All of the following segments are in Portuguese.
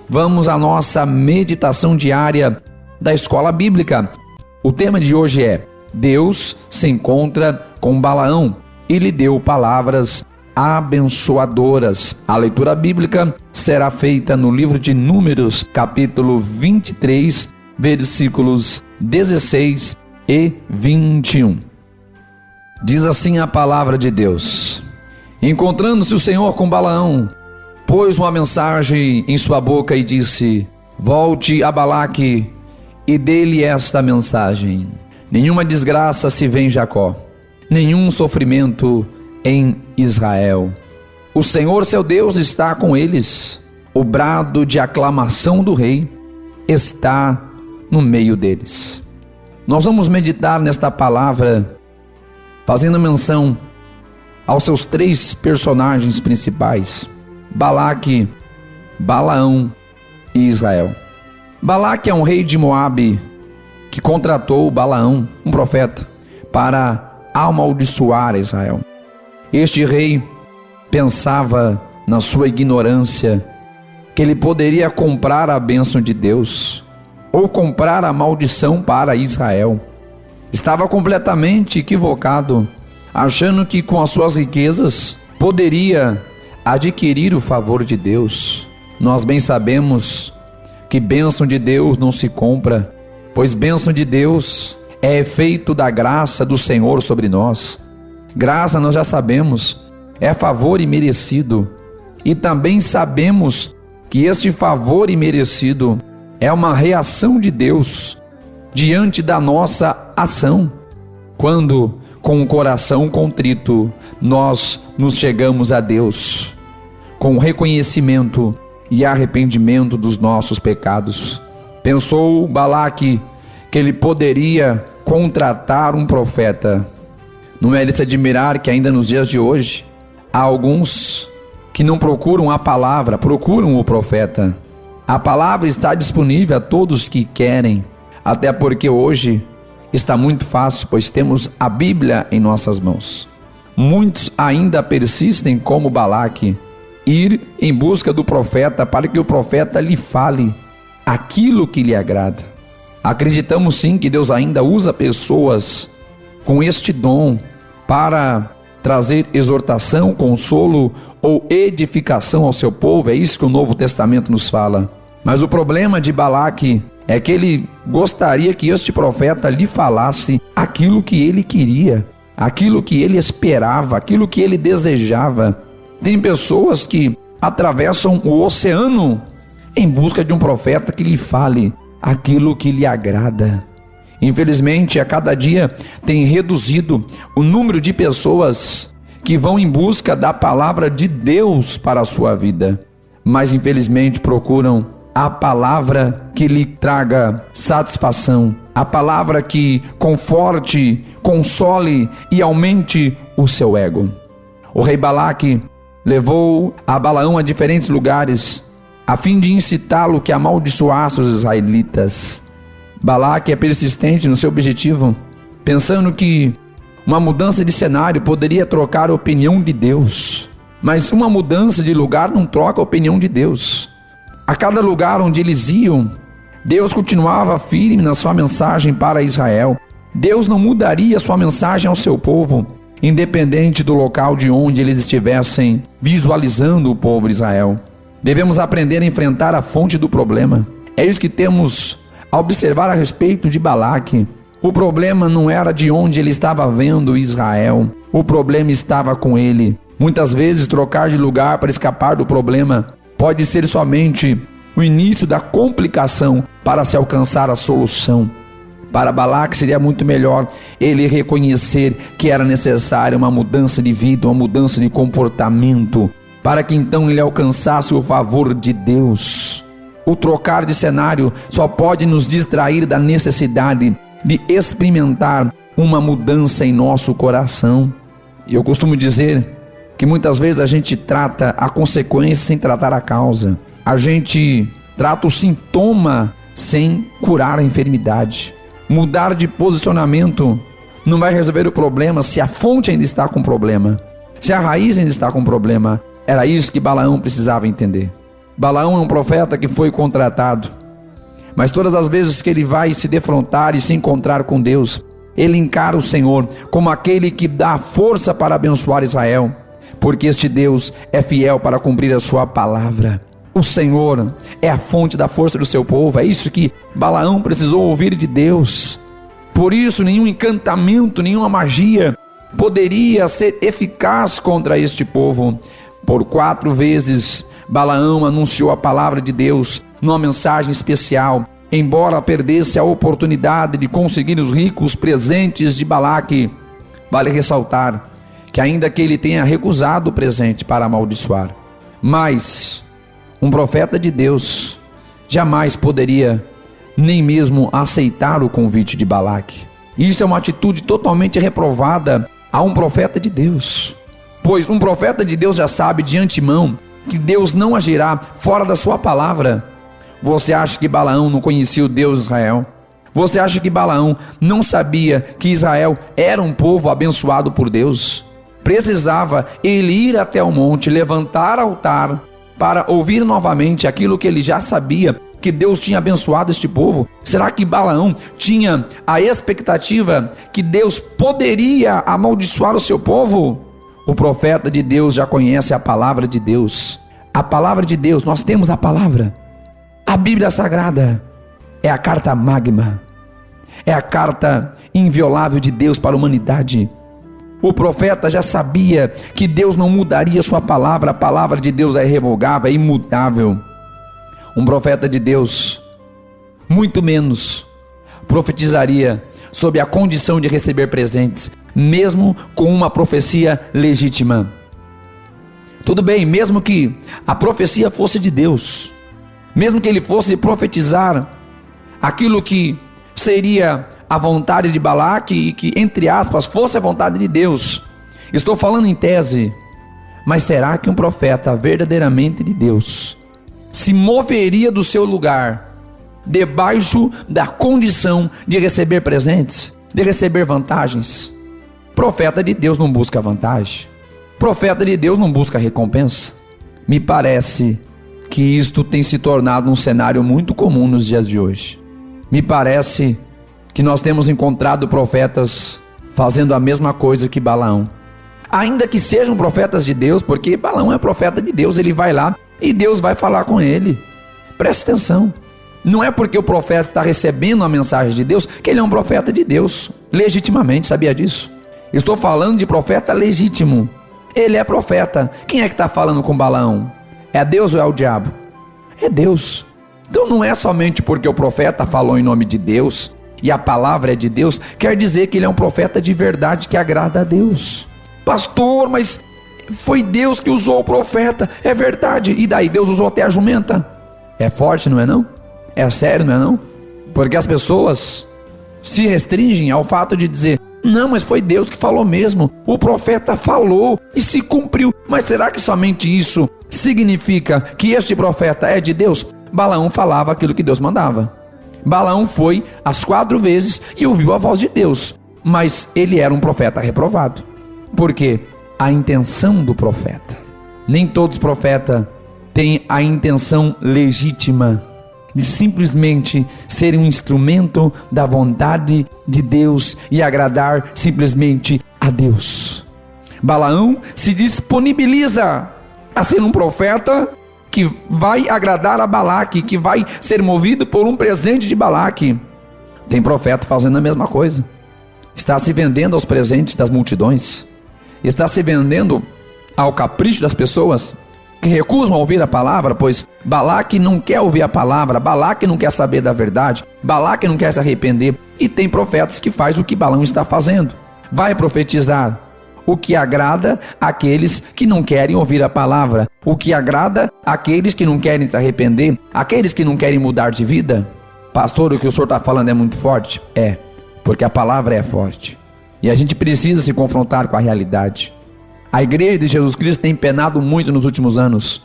Vamos à nossa meditação diária da Escola Bíblica. O tema de hoje é: Deus se encontra com Balaão e lhe deu palavras abençoadoras. A leitura bíblica será feita no livro de Números, capítulo 23, versículos 16 e 21. Diz assim a palavra de Deus: Encontrando-se o Senhor com Balaão, pôs uma mensagem em sua boca e disse: Volte a Balaque e dê-lhe esta mensagem: Nenhuma desgraça se vê em Jacó, nenhum sofrimento em Israel. O Senhor seu Deus está com eles. O brado de aclamação do rei está no meio deles. Nós vamos meditar nesta palavra, fazendo menção aos seus três personagens principais: Balaque, Balaão e Israel. Balaque é um rei de Moabe que contratou Balaão, um profeta, para amaldiçoar Israel. Este rei pensava, na sua ignorância, que ele poderia comprar a bênção de Deus ou comprar a maldição para Israel. Estava completamente equivocado, achando que com as suas riquezas poderia adquirir o favor de Deus. Nós bem sabemos que bênção de Deus não se compra, pois bênção de Deus é efeito da graça do Senhor sobre nós. Graça, nós já sabemos, é favor imerecido, e também sabemos que este favor imerecido é uma reação de Deus diante da nossa ação, quando com o coração contrito nós nos chegamos a Deus com reconhecimento e arrependimento dos nossos pecados. Pensou Balaque que ele poderia contratar um profeta. Não é de se admirar que ainda nos dias de hoje há alguns que não procuram a palavra, procuram o profeta. A palavra está disponível a todos que querem, até porque hoje está muito fácil, pois temos a Bíblia em nossas mãos. Muitos ainda persistem como Balaque, ir em busca do profeta para que o profeta lhe fale aquilo que lhe agrada. Acreditamos sim que Deus ainda usa pessoas com este dom para trazer exortação, consolo ou edificação ao seu povo. É isso que o Novo Testamento nos fala. Mas o problema de Balaque é que ele gostaria que este profeta lhe falasse aquilo que ele queria, aquilo que ele esperava, aquilo que ele desejava. Tem pessoas que atravessam o oceano em busca de um profeta que lhe fale aquilo que lhe agrada. Infelizmente, a cada dia tem reduzido o número de pessoas que vão em busca da palavra de Deus para a sua vida, mas infelizmente procuram a palavra que lhe traga satisfação, a palavra que conforte, console e aumente o seu ego. O rei Balaque levou a Balaão a diferentes lugares a fim de incitá-lo que amaldiçoasse os israelitas. Balaque é persistente no seu objetivo, pensando que uma mudança de cenário poderia trocar a opinião de Deus. Mas uma mudança de lugar não troca a opinião de Deus. A cada lugar onde eles iam, Deus continuava firme na sua mensagem para Israel. Deus não mudaria sua mensagem ao seu povo, independente do local de onde eles estivessem visualizando o povo de Israel. Devemos aprender a enfrentar a fonte do problema. É isso que temos a observar a respeito de Balaque. O problema não era de onde ele estava vendo Israel, o problema estava com ele. Muitas vezes trocar de lugar para escapar do problema pode ser somente o início da complicação para se alcançar a solução. Para Balaque seria muito melhor ele reconhecer que era necessária uma mudança de vida, uma mudança de comportamento, para que então ele alcançasse o favor de Deus. O trocar de cenário só pode nos distrair da necessidade de experimentar uma mudança em nosso coração. E eu costumo dizer que muitas vezes a gente trata a consequência sem tratar a causa. A gente trata o sintoma sem curar a enfermidade. Mudar de posicionamento não vai resolver o problema se a fonte ainda está com problema, se a raiz ainda está com problema. Era isso que Balaão precisava entender. Balaão é um profeta que foi contratado, mas todas as vezes que ele vai se defrontar e se encontrar com Deus, ele encara o Senhor como aquele que dá força para abençoar Israel, porque este Deus é fiel para cumprir a sua palavra. O Senhor é a fonte da força do seu povo. É isso que Balaão precisou ouvir de Deus. Por isso, nenhum encantamento, nenhuma magia poderia ser eficaz contra este povo. Por 4 vezes, Balaão anunciou a palavra de Deus numa mensagem especial. Embora perdesse a oportunidade de conseguir os ricos presentes de Balaque, vale ressaltar que ainda que ele tenha recusado o presente para amaldiçoar, mas um profeta de Deus jamais poderia nem mesmo aceitar o convite de Balaque. Isso é uma atitude totalmente reprovada a um profeta de Deus, pois um profeta de Deus já sabe de antemão que Deus não agirá fora da sua palavra. Você acha que Balaão não conhecia o Deus de Israel? Você acha que Balaão não sabia que Israel era um povo abençoado por Deus? Precisava ele ir até o monte, levantar altar para ouvir novamente aquilo que ele já sabia, que Deus tinha abençoado este povo? Será que Balaão tinha a expectativa que Deus poderia amaldiçoar o seu povo? O profeta de Deus já conhece a palavra de Deus. A palavra de Deus, nós temos a palavra. A Bíblia Sagrada é a carta magma, é a carta inviolável de Deus para a humanidade. O profeta já sabia que Deus não mudaria sua palavra. A palavra de Deus é irrevogável, é imutável. Um profeta de Deus, muito menos, profetizaria sobre a condição de receber presentes, mesmo com uma profecia legítima. Tudo bem, mesmo que a profecia fosse de Deus, mesmo que ele fosse profetizar aquilo que seria a vontade de Balaque e que, entre aspas, fosse a vontade de Deus. Estou falando em tese, mas será que um profeta verdadeiramente de Deus se moveria do seu lugar debaixo da condição de receber presentes, de receber vantagens? Profeta de Deus não busca vantagem. Profeta de Deus não busca recompensa. Me parece que isto tem se tornado um cenário muito comum nos dias de hoje. Me parece que nós temos encontrado profetas fazendo a mesma coisa que Balaão. Ainda que sejam profetas de Deus, porque Balaão é profeta de Deus, ele vai lá e Deus vai falar com ele. Preste atenção. Não é porque o profeta está recebendo a mensagem de Deus que ele é um profeta de Deus, legitimamente, sabia disso? Estou falando de profeta legítimo. Ele é profeta. Quem é que está falando com Balaão? É Deus ou é o diabo? É Deus. Então não é somente porque o profeta falou em nome de Deus e a palavra é de Deus, quer dizer que ele é um profeta de verdade que agrada a Deus. Pastor, mas foi Deus que usou o profeta. É verdade. E daí? Deus usou até a jumenta. É forte, não é não? É sério, não é não? Porque as pessoas se restringem ao fato de dizer: não, mas foi Deus que falou mesmo. O profeta falou e se cumpriu. Mas será que somente isso significa que este profeta é de Deus? Balaão falava aquilo que Deus mandava. Balaão foi as 4 vezes e ouviu a voz de Deus, mas ele era um profeta reprovado. Por quê? A intenção do profeta. Nem todos os profetas têm a intenção legítima de simplesmente ser um instrumento da vontade de Deus e agradar simplesmente a Deus. Balaão se disponibiliza a ser um profeta que vai agradar a Balaque, que vai ser movido por um presente de Balaque. Tem profeta fazendo a mesma coisa. Está se vendendo aos presentes das multidões. Está se vendendo ao capricho das pessoas que recusam a ouvir a palavra, pois Balaque não quer ouvir a palavra, Balaque não quer saber da verdade, Balaque não quer se arrepender. E tem profetas que faz o que Balaão está fazendo. Vai profetizar o que agrada àqueles que não querem ouvir a palavra, o que agrada àqueles que não querem se arrepender, aqueles que não querem mudar de vida. Pastor, o que o senhor está falando é muito forte? É, porque a palavra é forte. E a gente precisa se confrontar com a realidade. A igreja de Jesus Cristo tem penado muito nos últimos anos,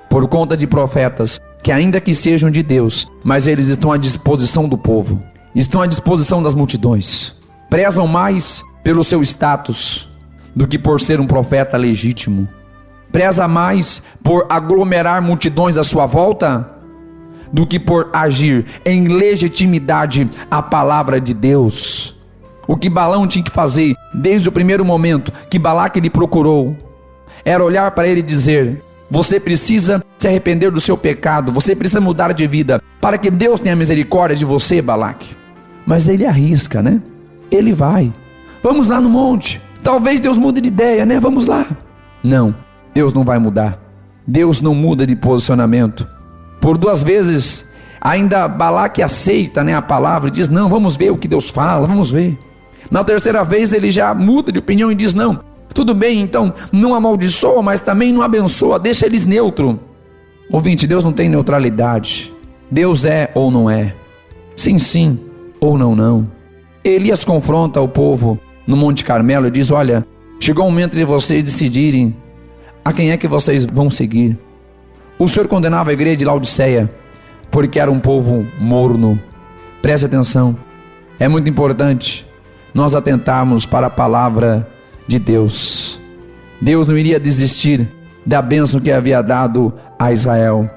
por conta de profetas que, ainda que sejam de Deus, mas eles estão à disposição do povo, estão à disposição das multidões, prezam mais pelo seu status do que por ser um profeta legítimo. Preza mais por aglomerar multidões à sua volta do que por agir em legitimidade à palavra de Deus. O que Balaão tinha que fazer desde o primeiro momento que Balaque lhe procurou era olhar para ele e dizer: você precisa se arrepender do seu pecado, você precisa mudar de vida, para que Deus tenha misericórdia de você, Balaque. Mas ele arrisca, né? Ele vai. Vamos lá no monte. Talvez Deus mude de ideia, né? Vamos lá. Não, Deus não vai mudar. Deus não muda de posicionamento. Por 2 vezes, ainda Balaque aceita, né, a palavra e diz: não, vamos ver o que Deus fala, vamos ver. Na 3ª vez ele já muda de opinião e diz: não, tudo bem, então não amaldiçoa, mas também não abençoa, deixa eles neutro. Ouvinte, Deus não tem neutralidade. Deus é ou não é, sim, sim, ou não, não. Elias confronta o povo no Monte Carmelo e diz: olha, chegou o momento de vocês decidirem a quem é que vocês vão seguir. O Senhor condenava a igreja de Laodiceia porque era um povo morno. Preste atenção, é muito importante nós atentarmos para a palavra de Deus. Deus não iria desistir da bênção que havia dado a Israel.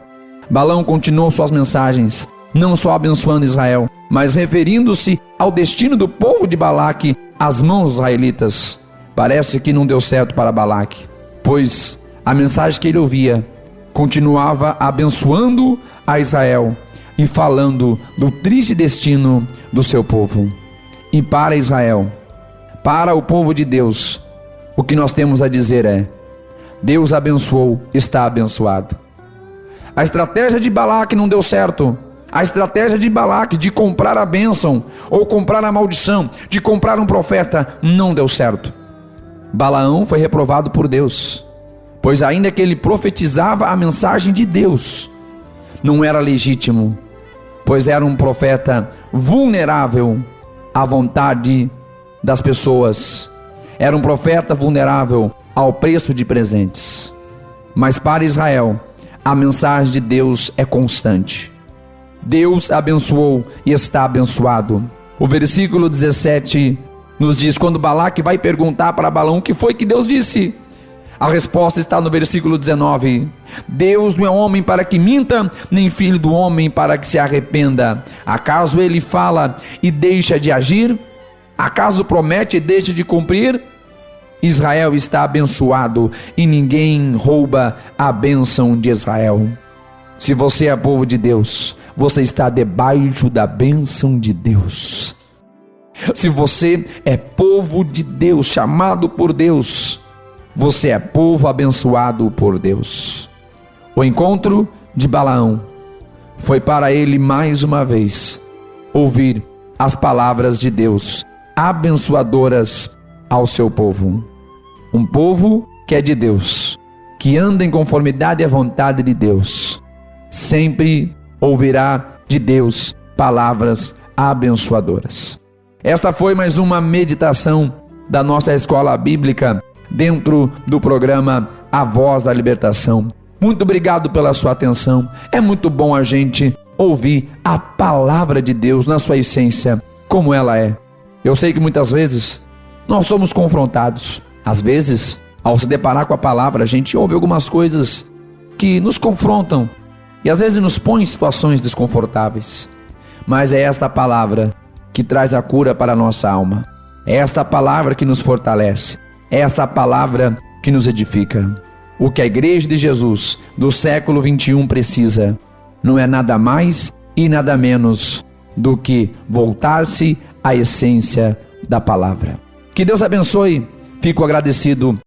Balaão continuou suas mensagens, não só abençoando Israel, mas referindo-se ao destino do povo de Balaque às mãos dos israelitas. Parece que não deu certo para Balaque, pois a mensagem que ele ouvia continuava abençoando a Israel e falando do triste destino do seu povo. E para Israel, para o povo de Deus, o que nós temos a dizer é: Deus abençoou, está abençoado. A estratégia de Balaque não deu certo. A estratégia de Balaque de comprar a bênção ou comprar a maldição, de comprar um profeta, não deu certo. Balaão foi reprovado por Deus, pois ainda que ele profetizava a mensagem de Deus, não era legítimo, pois era um profeta vulnerável à vontade das pessoas. Era um profeta vulnerável ao preço de presentes. Mas para Israel, a mensagem de Deus é constante. Deus abençoou e está abençoado. O versículo 17 nos diz, quando Balaque vai perguntar para Balaão o que foi que Deus disse, a resposta está no versículo 19. Deus não é homem para que minta, nem filho do homem para que se arrependa. Acaso ele fala e deixa de agir? Acaso promete e deixa de cumprir? Israel está abençoado e ninguém rouba a bênção de Israel. Se você é povo de Deus, você está debaixo da bênção de Deus. Se você é povo de Deus, chamado por Deus, você é povo abençoado por Deus. O encontro de Balaão foi para ele mais uma vez ouvir as palavras de Deus, abençoadoras ao seu povo. Um povo que é de Deus, que anda em conformidade à vontade de Deus, sempre ouvirá de Deus palavras abençoadoras. Esta foi mais uma meditação da nossa escola bíblica dentro do programa A Voz da Libertação. Muito obrigado pela sua atenção. É muito bom a gente ouvir a palavra de Deus na sua essência, como ela é. Eu sei que muitas vezes nós somos confrontados. Às vezes, ao se deparar com a palavra, a gente ouve algumas coisas que nos confrontam e às vezes nos põe em situações desconfortáveis. Mas é esta palavra que traz a cura para a nossa alma. É esta palavra que nos fortalece. É esta palavra que nos edifica. O que a igreja de Jesus do século 21 precisa não é nada mais e nada menos do que voltar-se à essência da palavra. Que Deus abençoe. Fico agradecido